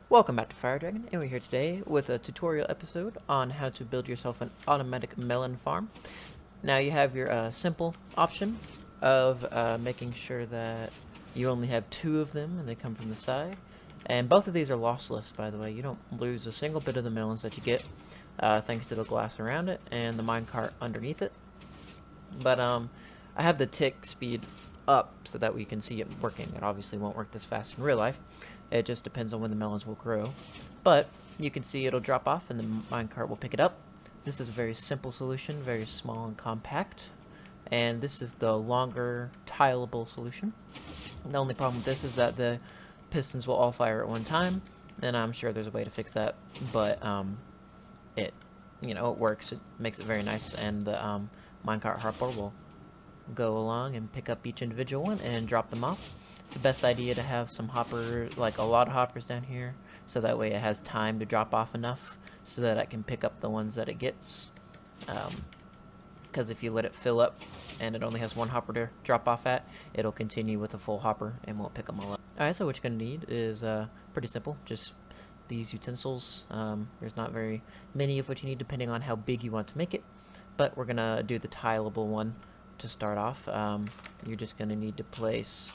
Welcome back to Fire Dragon, and we're here today with a tutorial episode on how to build yourself an automatic melon farm. Now you have your simple option of making sure that you only have two of them and they come from the side. And both of these are lossless, by the way. You don't lose a single bit of the melons that you get thanks to the glass around it and the minecart underneath it. But I have the tick speed up so that we can see it working. It obviously won't work this fast in real life. It just depends on when the melons will grow. But you can see it'll drop off and the minecart will pick it up. This is a very simple solution, very small and compact. And this is the longer tileable solution. The only problem with this is that the pistons will all fire at one time, and I'm sure there's a way to fix that, but it it works. It makes it very nice, and the minecart hopper will go along and pick up each individual one and drop them off. It's the best idea to have some hoppers, like a lot of hoppers down here, so that way it has time to drop off enough so that I can pick up the ones that it gets. Because if you let it fill up and it only has one hopper to drop off at, it'll continue with a full hopper and won't pick them all up. Alright, so what you're going to need is pretty simple, just these utensils. There's not very many of what you need depending on how big you want to make it, but we're going to do the tileable one to start off. You're just going to need to place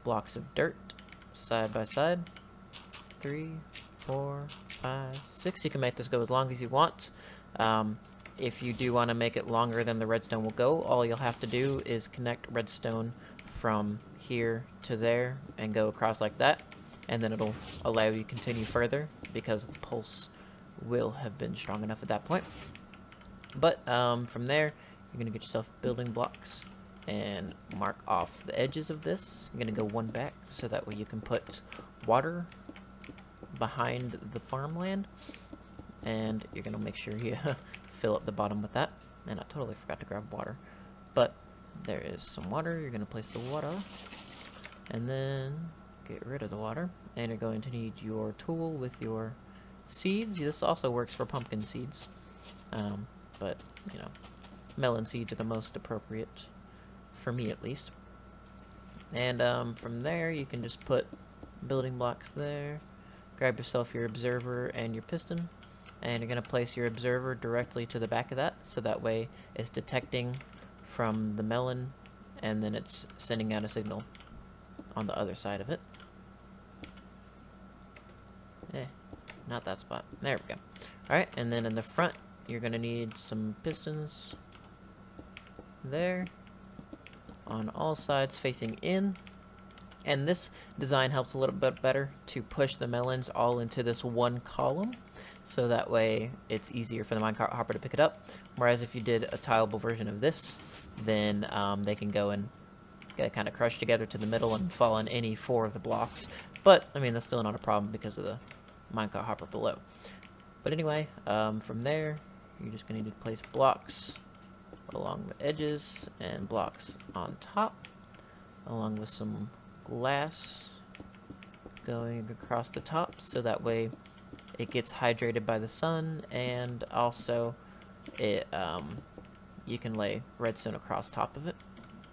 blocks of dirt side by side. 3, 4, 5, 6. You can make this go as long as you want. If you do want to make it longer than the redstone will go, all you'll have to do is connect redstone from here to there and go across like that, and then it'll allow you to continue further because the pulse will have been strong enough at that point. But from there, you're going to get yourself building blocks and mark off the edges of this. I'm going to go one back so that way you can put water behind the farmland, and you're going to make sure you fill up the bottom with that. And I totally forgot to grab water, but there is some water. You're going to place the water and then get rid of the water, and you're going to need your tool with your seeds. This also works for pumpkin seeds, but melon seeds are the most appropriate for me, at least. And from there you can just put building blocks there. Grab yourself your observer and your piston, and you're going to place your observer directly to the back of that, so that way it's detecting from the melon and then it's sending out a signal on the other side of it. Not that spot. There we go. Alright, and then in the front you're going to need some pistons there on all sides facing in. And this design helps a little bit better to push the melons all into this one column, so that way it's easier for the minecart hopper to pick it up. Whereas if you did a tileable version of this, then they can go and get kind of crushed together to the middle and fall on any 4 of the blocks. But I mean, that's still not a problem because of the minecart hopper below. But anyway, from there you're just going to need to place blocks along the edges and blocks on top, along with some glass going across the top, so that way it gets hydrated by the sun, and also it you can lay redstone across top of it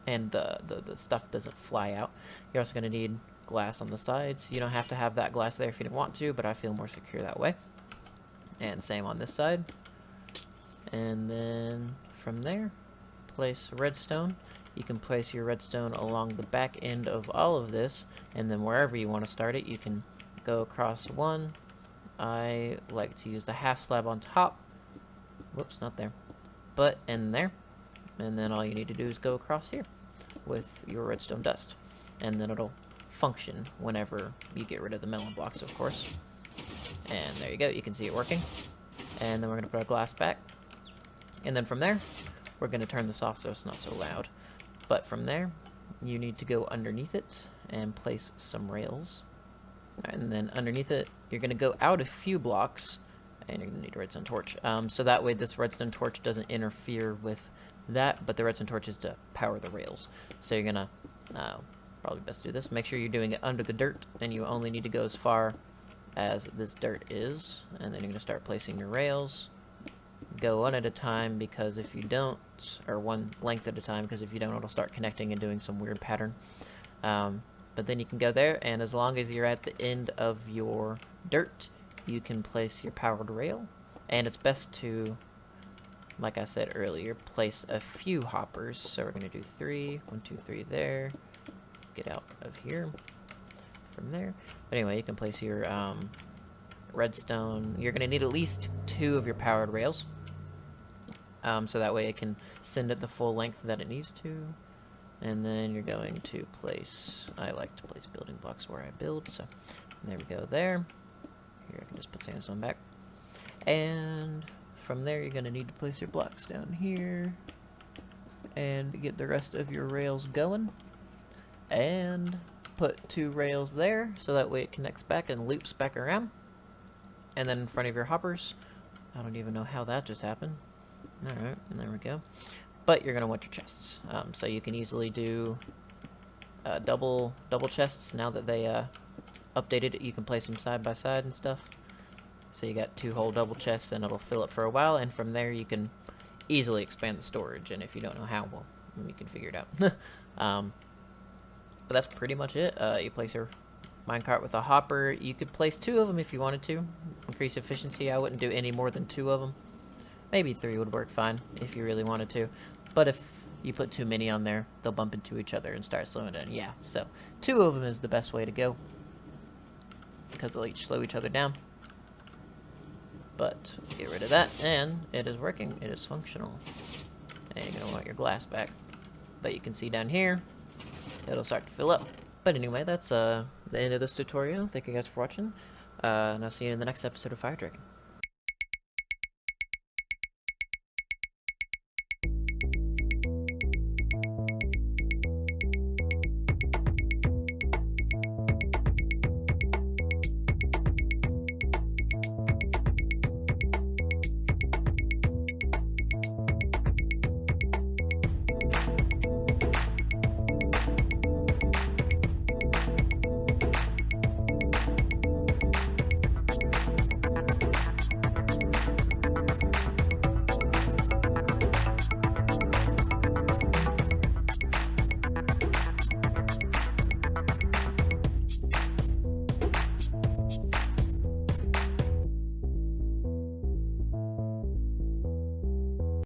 and the stuff doesn't fly out. You're also going to need glass on the sides. You don't have to have that glass there if you didn't want to, but I feel more secure that way. And same on this side. And then from there, place redstone. You can place your redstone along the back end of all of this, and then wherever you want to start it, you can go across one. I like to use a half slab on top. Whoops, not there. But in there. And then all you need to do is go across here with your redstone dust. And then it'll function whenever you get rid of the melon blocks, of course. And there you go, you can see it working. And then we're going to put our glass back. And then from there, we're going to turn this off so it's not so loud. But from there, you need to go underneath it and place some rails. And then underneath it, you're going to go out a few blocks, and you're going to need a redstone torch. So that way this redstone torch doesn't interfere with that, but the redstone torch is to power the rails. So you're going to probably best do this. Make sure you're doing it under the dirt, and you only need to go as far as this dirt is. And then you're going to start placing your rails. Go one at a time, because if you don't, or one length at a time, because if you don't, it'll start connecting and doing some weird pattern. But then you can go there, and as long as you're at the end of your dirt, you can place your powered rail. And it's best to, like I said earlier, place a few hoppers. So we're going to do 3, 1, 2, 3 there. Get out of here from there. But anyway, you can place your redstone. You're going to need at least 2 of your powered rails. So that way it can send it the full length that it needs to. And then you're going to place, I like to place building blocks where I build, so there we go there. Here I can just put sandstone back. And from there you're going to need to place your blocks down here and get the rest of your rails going. And put 2 rails there so that way it connects back and loops back around. And then in front of your hoppers, I don't even know how that just happened. Alright, and there we go. But you're going to want your chests. So you can easily do double chests now that they updated it. You can place them side by side and stuff. So you got 2 whole double chests and it'll fill up for a while. And from there you can easily expand the storage. And if you don't know how, well, you can figure it out. But that's pretty much it. You place your minecart with a hopper. You could place 2 of them if you wanted to. Increase efficiency. I wouldn't do any more than 2 of them. Maybe 3 would work fine if you really wanted to. But if you put too many on there, they'll bump into each other and start slowing down. Yeah, so 2 of them is the best way to go. Because they'll each slow each other down. But get rid of that, and it is working. It is functional. And you're going to want your glass back. But you can see down here, it'll start to fill up. But anyway, that's the end of this tutorial. Thank you guys for watching. And I'll see you in the next episode of Fire Dragon.